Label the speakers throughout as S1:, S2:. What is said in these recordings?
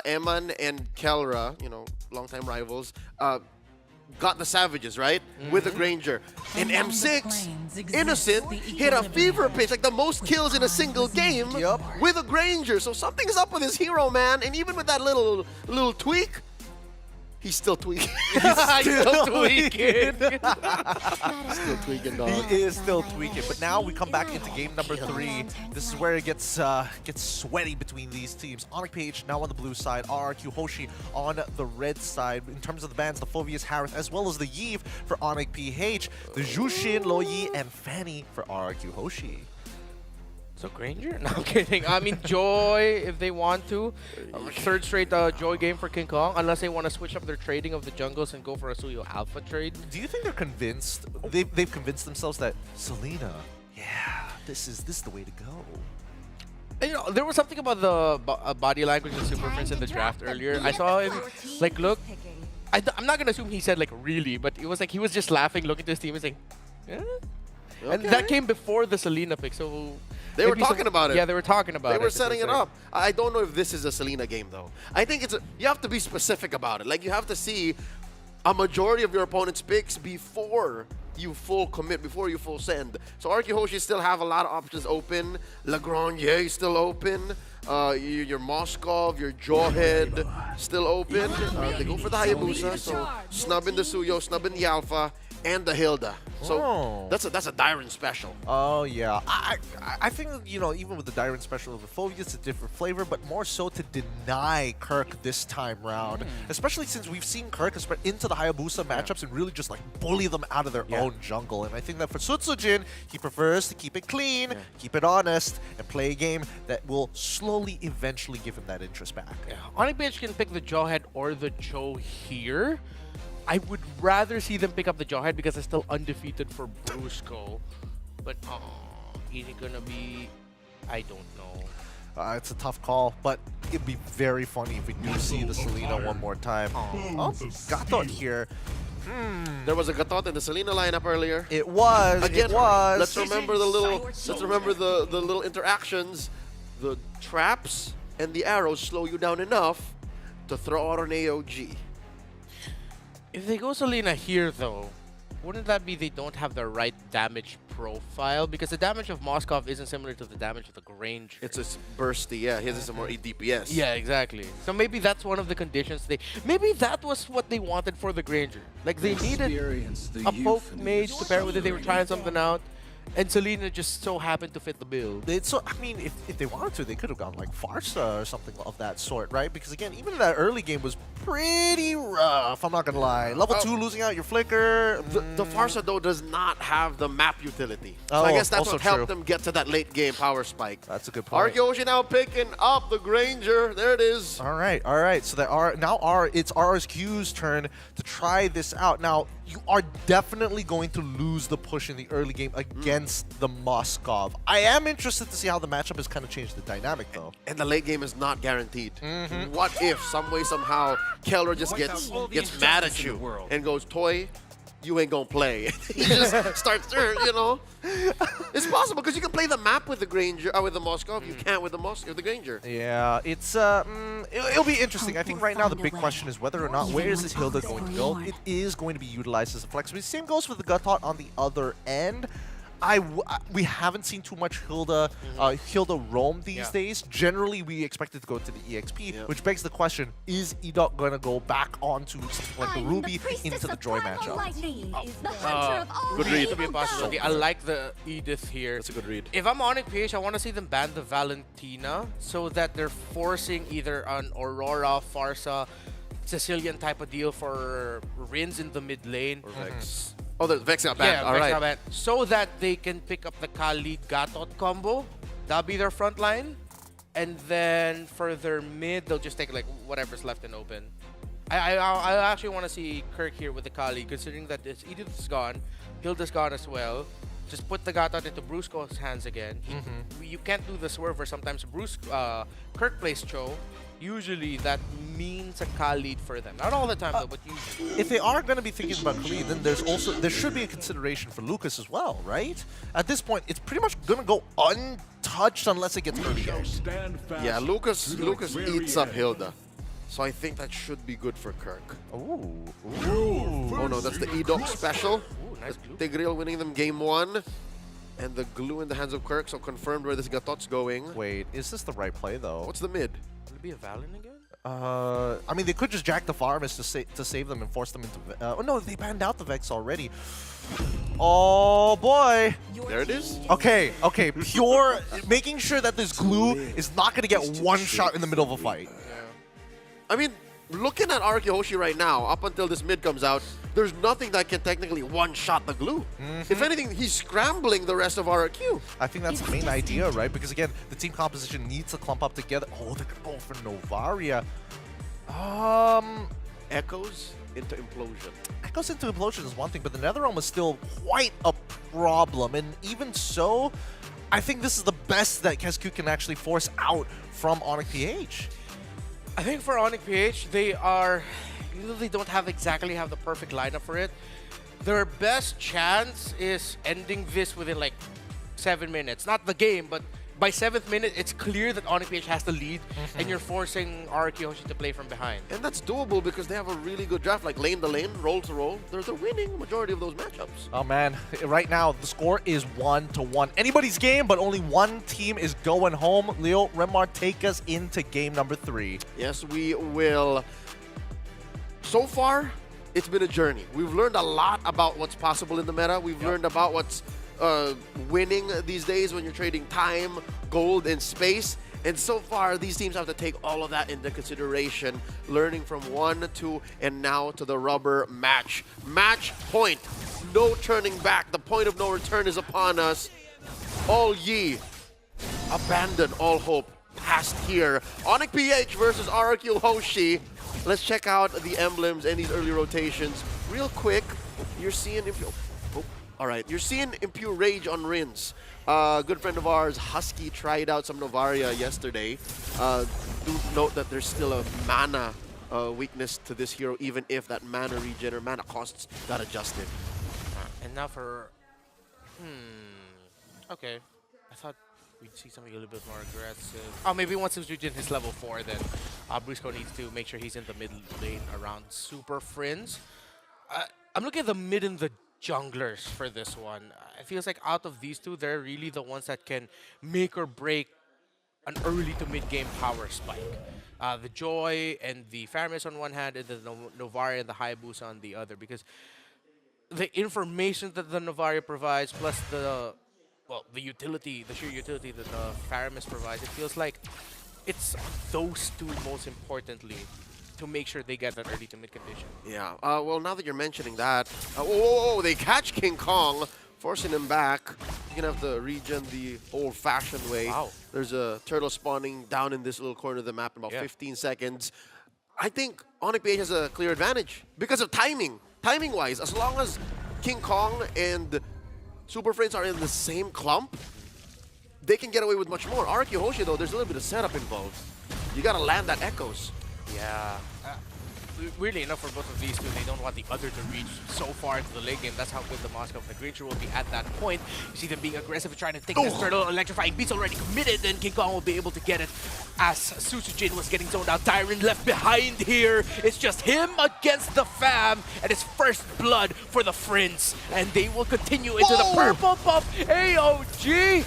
S1: Eman and Kelra, you know, longtime rivals, got the Savages, right? With the Granger. And M6, Innocent, hit a fever pitch, like the most kills in a single game with a Granger. So something's up with his hero, man. And even with that little tweak, he's still tweaking.
S2: He's still tweaking.
S1: Still tweaking, dog.
S3: He is still tweaking, but now we come back into game number 3. This is where it gets sweaty between these teams. Onyx Page now on the blue side, RRQ Hoshi on the red side. In terms of the bans, the Phobius Harith as well as the Yves for Onyx PH, the Jushin, Loyi, and Fanny for RRQ Hoshi.
S2: So Granger? No, I'm kidding. I mean, Joy, if they want to. Third straight Joy game for King Kong, unless they want to switch up their trading of the jungles and go for a Suyo Alpha trade.
S3: Do you think they're convinced? They've convinced themselves that Selena, yeah, this is the way to go.
S2: And, you know, there was something about the body language of Super Prince in the draft earlier. I saw him, like, look. I'm not gonna assume he said like really, but it was like he was just laughing, looking to his team and saying, yeah. Okay. And that came before the Selena pick, so
S1: they were talking about it.
S2: Yeah, they were talking about it.
S1: They were setting it up. I don't know if this is a Selena game, though. I think you have to be specific about it. Like, you have to see a majority of your opponent's picks before you full commit, before you full send. So RRQ Hoshi still have a lot of options open. Lagrange is still open. Your Moskov, your Jawhead still open. They go for the Hayabusa, so snubbing the Suyo, snubbing the Alpha, and the Hilda. So that's a Dyron special.
S3: Oh yeah, I think, you know, even with the Dyron special, the Phobius, a different flavor, but more so to deny Kirk this time round, especially since we've seen Kirk into the Hayabusa matchups and really just like bully them out of their own jungle. And I think that for Sutsujin, he prefers to keep it clean, keep it honest, and play a game that will slowly, eventually give him that interest back.
S2: Yeah. Onyx Page can pick the Jawhead or the Cho here. I would rather see them pick up the Jawhead because it's still undefeated for Brusco. But, is it gonna be? I don't know.
S3: It's a tough call, but it'd be very funny if we do see the Selena one more time. Oh, Gatot here.
S1: There was a Gatot in the Selena lineup earlier.
S3: It was.
S1: Again,
S3: it was.
S1: Let's remember the little interactions. The traps and the arrows slow you down enough to throw out an AOG.
S2: If they go Selena here, though, wouldn't that be they don't have the right damage profile? Because the damage of Moskov isn't similar to the damage of the Granger.
S1: It's a bursty, yeah. His is a more DPS.
S2: Yeah, exactly. So maybe that's one of the conditions maybe that was what they wanted for the Granger. Like, they needed a poke mage to pair with it. They were trying something out. And Selena just so happened to fit the bill.
S3: I mean, if they wanted to, they could have gone like Farsa or something of that sort, right? Because again, even that early game was pretty rough, I'm not gonna lie. Level 2, losing out your flicker.
S1: The Farsa, though, does not have the map utility. So I guess that's what helped them get to that late game power spike.
S3: That's a good point.
S1: RRQ Hoshi now picking up the Granger. There it is.
S3: All right. So it's RRQ's turn to try this out. Now, you are definitely going to lose the push in the early game against the Moskov. I am interested to see how the matchup has kind of changed the dynamic, though.
S1: And the late game is not guaranteed. What if, some way, somehow, Kelra just gets mad at you and goes, Toy, you ain't gonna play. He just starts, you know. It's possible because you can play the map with the Granger, or with the Moskov. You can't with the Granger.
S3: Yeah, it's it'll be interesting. I think right now the big question is whether or not where is this Hilda going to go. It is going to be utilized as a flex. But same goes with the Gatot on the other end. We haven't seen too much Hilda roam these days. Generally, we expect it to go to the EXP, which begs the question: is Edok going to go back onto something like the Ruby into the Joy matchup?
S1: Good read.
S2: To be a possibility. I like the Edith here.
S1: That's a good read.
S2: If I'm Onyx PH, I want to see them ban the Valentina so that they're forcing either an Aurora, Farsa, Sicilian type of deal for Rins in the mid lane.
S1: Or Vex. Oh, the Vex got banned.
S2: Yeah, Vex got banned. So that they can pick up the Khalid Gatot combo. That'll be their front line. And then for their mid, they'll just take like whatever's left and open. I actually want to see Kirk here with the Kali, considering that this Edith's gone, Hilda's gone as well. Just put the Gatot into Brusco's hands again. You can't do the swerve where sometimes Kirk plays Cho. Usually that means a Khalid for them. Not all the time though, but usually.
S3: If they are going to be thinking about Khalid, then there should be a consideration for Lucas as well, right? At this point, it's pretty much going to go untouched unless it gets early.
S1: Yeah, Lucas eats up Hilda. So I think that should be good for Kirk.
S3: Ooh.
S1: Oh no, that's the Edok special.
S2: Ooh, nice glue.
S1: Tigreal winning them game 1. And the glue in the hands of Kirk, so confirmed where this Gatot's going.
S3: Wait, is this the right play though?
S1: What's the mid?
S2: Will it be a Valen again?
S3: I mean, they could just jack the farmers to save them and force them into. Oh no, they banned out the Vex already. Oh boy.
S1: There it is.
S3: Okay, pure making sure that this glue is not gonna get one shot in the middle of a fight.
S1: I mean, looking at RRQ Hoshi right now, up until this mid comes out, there's nothing that can technically one-shot the glue. If anything, he's scrambling the rest of RRQ.
S3: I think that's the main idea, right? Because again, the team composition needs to clump up together. Oh, they're gonna go for Novaria.
S1: Echoes into Implosion.
S3: Echoes into Implosion is one thing, but the Netherrealm is still quite a problem. And even so, I think this is the best that Kesku can actually force out from Onyx PH.
S2: I think for Onyx PH, they don't exactly have the perfect lineup for it. Their best chance is ending this within like 7 minutes. Not the game, but by 7th minute, it's clear that Onyx PH has the lead, and you're forcing RRQ Hoshi to play from behind.
S1: And that's doable because they have a really good draft, like lane to lane, roll to roll. They're winning majority of those matchups.
S3: Oh man, right now the score is 1-1. Anybody's game, but only one team is going home. Leo, Remar, take us into game number 3.
S1: Yes, we will. So far, it's been a journey. We've learned a lot about what's possible in the meta. We've learned about what's winning these days when you're trading time, gold, and space. And so far, these teams have to take all of that into consideration, learning from 1, 2, and now to the rubber match. Match point. No turning back. The point of no return is upon us. All ye, abandon all hope. Past here. Onyx PH versus RRQ Hoshi. Let's check out the emblems and these early rotations. Real quick, you're seeing you're seeing Impure Rage on Rins. Good friend of ours, Husky, tried out some Novaria yesterday. Do note that there's still a mana weakness to this hero, even if that mana regen or mana costs got adjusted.
S2: And now for... Okay. I thought we'd see something a little bit more aggressive. Oh, maybe once he's reached his level 4, then Brusco needs to make sure he's in the mid lane around Super Friends. I'm looking at the mid and the junglers for this one. It feels like out of these two, they're really the ones that can make or break an early to mid game power spike. The Joy and the Faramis on one hand, and the Novaria and the Hayabusa on the other, because the information that the Novaria provides, plus the utility, the sheer utility that the Faramis provides, it feels like it's those two most importantly to make sure they get that early to mid condition.
S1: Yeah, well, now that you're mentioning that, whoa, they catch King Kong, forcing him back. You're gonna have to regen the old-fashioned way.
S2: Wow.
S1: There's a turtle spawning down in this little corner of the map in about 15 seconds. I think Onyx PH has a clear advantage because of timing. Timing-wise, as long as King Kong and Super Friends are in the same clump, they can get away with much more. RRQ Hoshi, though, there's a little bit of setup involved. You gotta land that Echoes.
S2: Yeah. Weirdly enough, for both of these two, they don't want the other to reach so far into the late game. That's how good the Moscow of the Creature will be at that point. You see them being aggressive and trying to take this turtle. Electrifying Beat's already committed, and King Kong will be able to get it as Susujin was getting zoned out. Tyron left behind here. It's just him against the fam, and it's first blood for the Friends. And they will continue into the purple buff AOG.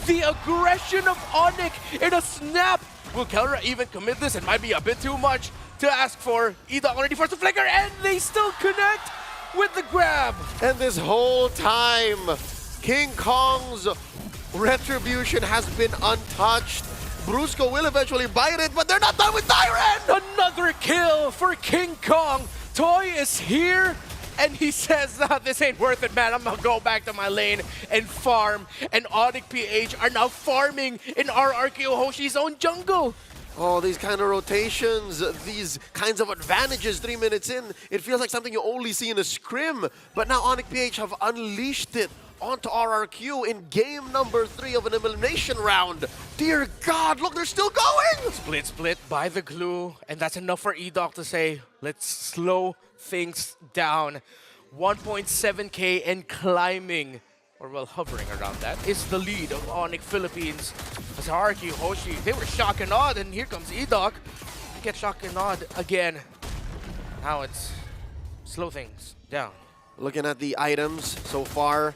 S2: The aggression of Onyx in a snap. Will Kelra even commit this? It might be a bit too much to ask for. Ida already forced to flicker, and they still connect with the grab.
S1: And this whole time, King Kong's retribution has been untouched. Brusco will eventually bite it, but they're not done with Tyron!
S2: Another kill for King Kong. Toy is here, and he says, this ain't worth it, man. I'm gonna go back to my lane and farm. And Onyx PH are now farming in RRQ Hoshi's own jungle.
S1: Oh, these kind of rotations, these kinds of advantages 3 minutes in, it feels like something you only see in a scrim. But now Onyx PH have unleashed it onto RRQ in game number 3 of an elimination round. Dear God, look, they're still going!
S2: Split by the glue, and that's enough for E-Doc to say, let's slow things down. 1.7k and climbing, or well, hovering around that, is the lead of Onyx Philippines. As RRQ Hoshi, they were shock and awed, and here comes E-Doc. to get shock and nod again. Now it's slow things down.
S1: Looking at the items so far,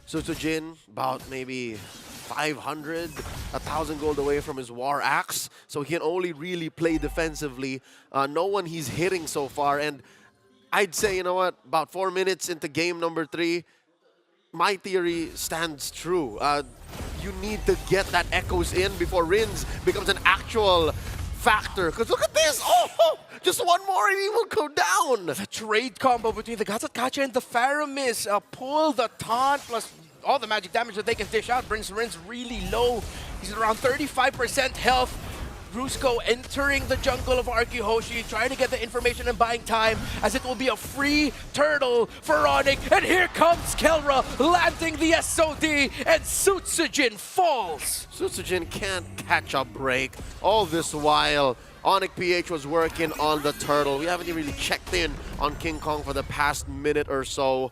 S1: Sutsujin about maybe 500, 1,000 gold away from his War Axe, so he can only really play defensively. No one he's hitting so far, and I'd say, you know what, about 4 minutes into game number 3, my theory stands true. You need to get that Echoes in before Rins becomes an actual factor. Because look at this! Oh, just one more and he will go down!
S2: The trade combo between the Gatsatkacha and the Faramis. Pull the taunt plus all the magic damage that they can dish out brings Rins really low. He's at around 35% health. Brusco entering the jungle of RRQ Hoshi, trying to get the information and buying time, as it will be a free turtle for Onyx. And here comes Kelra, landing the SOD, and Sutsujin falls.
S1: Sutsujin can't catch a break. All this while, Onyx PH was working on the turtle. We haven't even really checked in on King Kong for the past minute or so.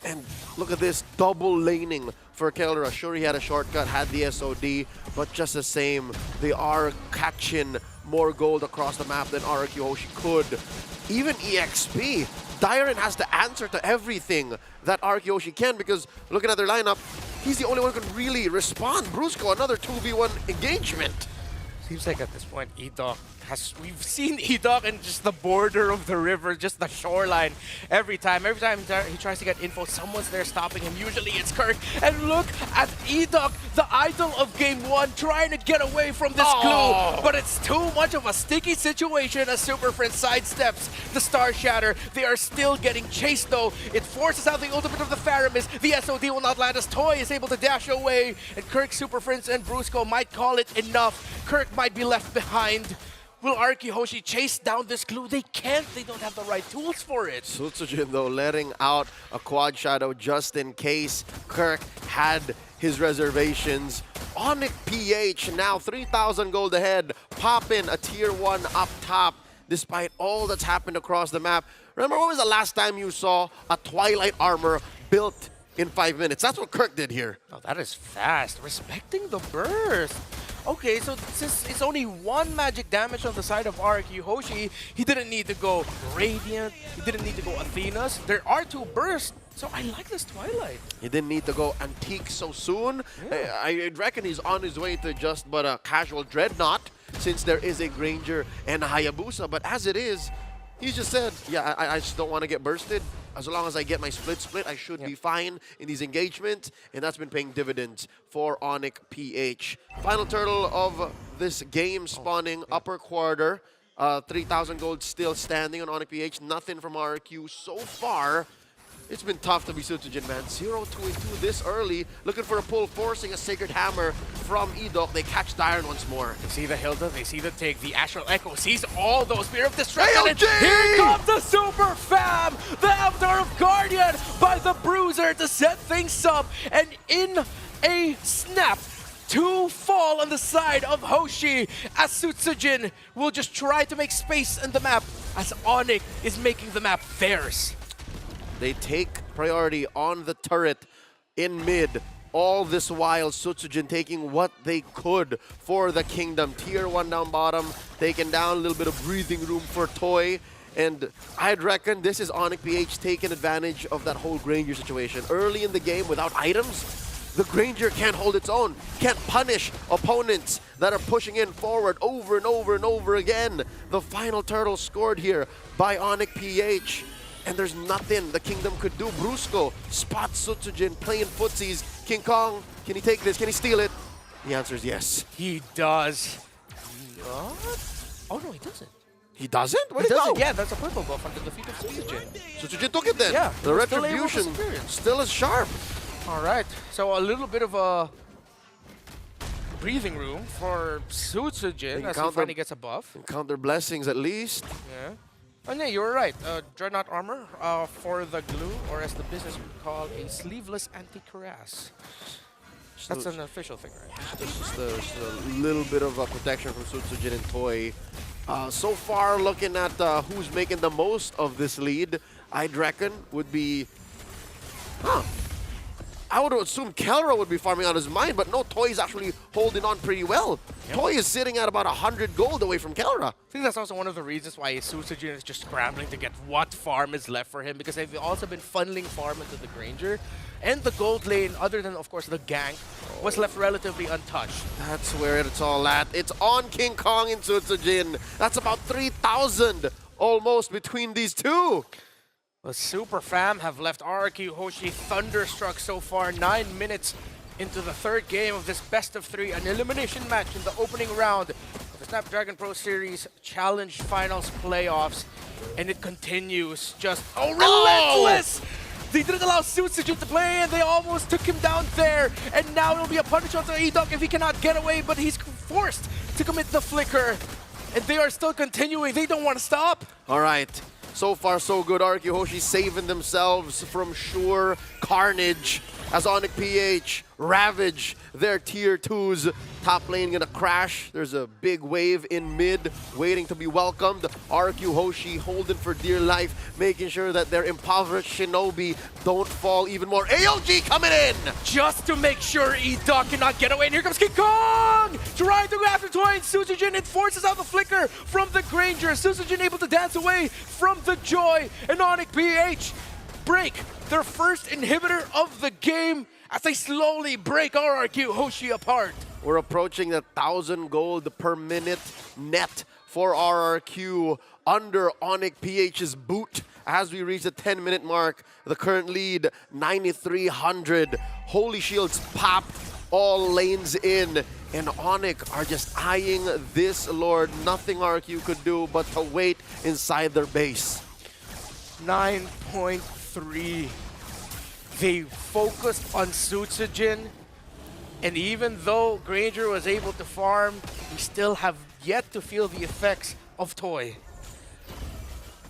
S1: And look at this, double laning for Kelra. Sure, he had a shortcut, had the SOD, but just the same, they are catching more gold across the map than RRQ Hoshi could. Even EXP, Dyron has to answer to everything that RRQ Hoshi can, because looking at their lineup, he's the only one who can really respond. Brusco, another 2v1 engagement.
S2: Seems like at this point, Edok we've seen Edok in just the border of the river, just the shoreline every time. Every time he tries to get info, someone's there stopping him. Usually it's Kirk. And look at Edok, the idol of game 1, trying to get away from this clue. But it's too much of a sticky situation as Super Friends sidesteps the Star Shatter. They are still getting chased though. It forces out the ultimate of the Faramis. The SOD will not land as Toy is able to dash away. And Kirk, Super Friends, and Brusco might call it enough. Kirk might be left behind. Will RRQ Hoshi chase down this clue? They can't. They don't have the right tools for it.
S1: Sutsujin, though, letting out a quad shadow just in case Kirk had his reservations. Onyx PH now 3,000 gold ahead, popping a tier 1 up top despite all that's happened across the map. Remember, when was the last time you saw a Twilight armor built in 5 minutes? That's what Kirk did here.
S2: Oh, that is fast. Respecting the burst. Okay, so since it's only 1 magic damage on the side of RRQ Hoshi, he didn't need to go Radiant, he didn't need to go Athena's. There are 2 bursts, so I like this Twilight.
S1: He didn't need to go Antique so soon. Yeah. I reckon he's on his way to just but a casual Dreadnought, since there is a Granger and a Hayabusa. But as it is, he just said, yeah, I just don't want to get bursted. As long as I get my split, I should be fine in these engagements. And that's been paying dividends for Onyx PH. Final turtle of this game spawning upper quarter. 3,000 gold still standing on Onyx PH. Nothing from RRQ so far. It's been tough to be Sutsujin, man. 0-2-2 this early. Looking for a pull, forcing a Sacred Hammer from Edok. They catch Dyron once more.
S2: They see the Hilda, they see the take. The Astral Echo sees all those. Spear of Destruction.
S1: AOG!
S2: And here comes the Super Fam! The Avatar of Guardian by the Bruiser to set things up. And in a snap, 2 fall on the side of Hoshi as Sutsujin will just try to make space in the map as Onyx is making the map theirs.
S1: They take priority on the turret in mid. All this while, Sutsujin taking what they could for the kingdom. Tier 1 down bottom, taking down a little bit of breathing room for Toy. And I'd reckon this is Onyx PH taking advantage of that whole Granger situation. Early in the game, without items, the Granger can't hold its own, can't punish opponents that are pushing in forward over and over and over again. The final turtle scored here by Onyx PH. And there's nothing the Kingdom could do. Brusco spots Sutsujin playing footsies. King Kong, can he take this? Can he steal it? The answer is yes.
S2: He does. What? Oh no, he doesn't.
S1: He doesn't? Where'd he go?
S2: Yeah, that's a purple buff under the feet of Sutsujin.
S1: Sutsujin took it then.
S2: Yeah,
S1: the retribution still is sharp.
S2: All right, so a little bit of a breathing room for Sutsujin as he finally gets a buff.
S1: Encounter blessings at least.
S2: Yeah. Oh, yeah, you were right. Dreadnought armor for the glue, or as the business would call, a sleeveless anti-cuirass. That's an official thing, right?
S1: Just a little bit of protection from Sutsujin and Toy. So far, looking at who's making the most of this lead, I'd reckon would be... I would assume Kelra would be farming on his mind, but no, Toy is actually holding on pretty well. Toy is sitting at about 100 gold away from Kelra.
S2: I think that's also one of the reasons why Susujin is just scrambling to get what farm is left for him, because they've also been funneling farm into the Granger. And the gold lane, other than, of course, the gank, was left relatively untouched.
S1: That's where it's all at. It's on King Kong and Sutsujin. That's about 3,000 almost between these two.
S2: The Super Fam have left RRQ Hoshi thunderstruck so far. 9 minutes into the third game of this best of 3, an elimination match in the opening round of the Snapdragon Pro Series Challenge Finals playoffs. And it continues just, relentless! They didn't allow Sutsujin to play, and they almost took him down there. And now it'll be a punish onto Edok if he cannot get away, but he's forced to commit the flicker. And they are still continuing. They don't want to stop.
S1: All right. So far, so good. RRQ Hoshi saving themselves from sure carnage as Onyx PH ravage their tier 2s. Top lane gonna crash. There's a big wave in mid waiting to be welcomed. RRQ Hoshi holding for dear life, making sure that their impoverished shinobi don't fall even more. AOG coming in!
S2: Just to make sure Edok cannot get away. And here comes King Kong! Trying to go after Toy and Susujin. It forces out the flicker from the Granger. Susujin able to dance away from the Joy. And Onyx PH break their first inhibitor of the game as they slowly break RRQ Hoshi apart.
S1: We're approaching the 1,000 gold per minute net for RRQ under Onyx PH's boot as we reach the 10-minute mark. The current lead, 9,300. Holy Shields pop, all lanes in, and Onyx are just eyeing this lord. Nothing RRQ could do but to wait inside their base.
S2: 9.3. They focused on Sutsujin, and even though Granger was able to farm, we still have yet to feel the effects of Toy.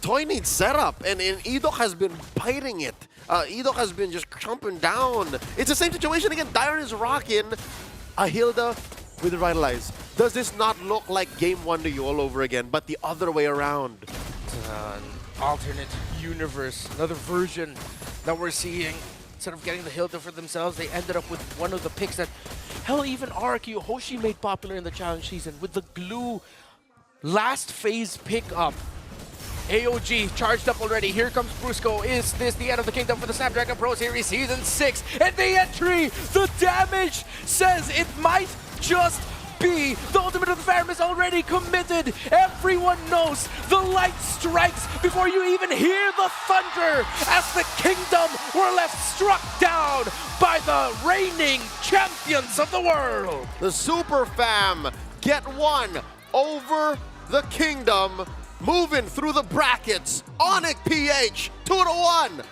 S1: Toy needs setup, and Edok has been biting it. Edok has been just chomping down. It's the same situation again. Dyron is rocking a Hilda with Revitalize. Does this not look like Game 1 to you all over again, but the other way around?
S2: An alternate universe, another version that we're seeing. Instead of getting the Hilda for themselves, they ended up with one of the picks that, hell, even RRQ Hoshi made popular in the challenge season with the Glue last phase pickup. AOG charged up already. Here comes Brusco. Is this the end of the kingdom for the Snapdragon Pro Series Season 6? And the entry, the damage says it might just be. The ultimate of the Pharm is already committed. Everyone knows the light strikes before you even hear the thunder as the kingdom were left struck down by the reigning champions of the world.
S1: The Super Fam get one over the kingdom, moving through the brackets. Onyx PH 2-1.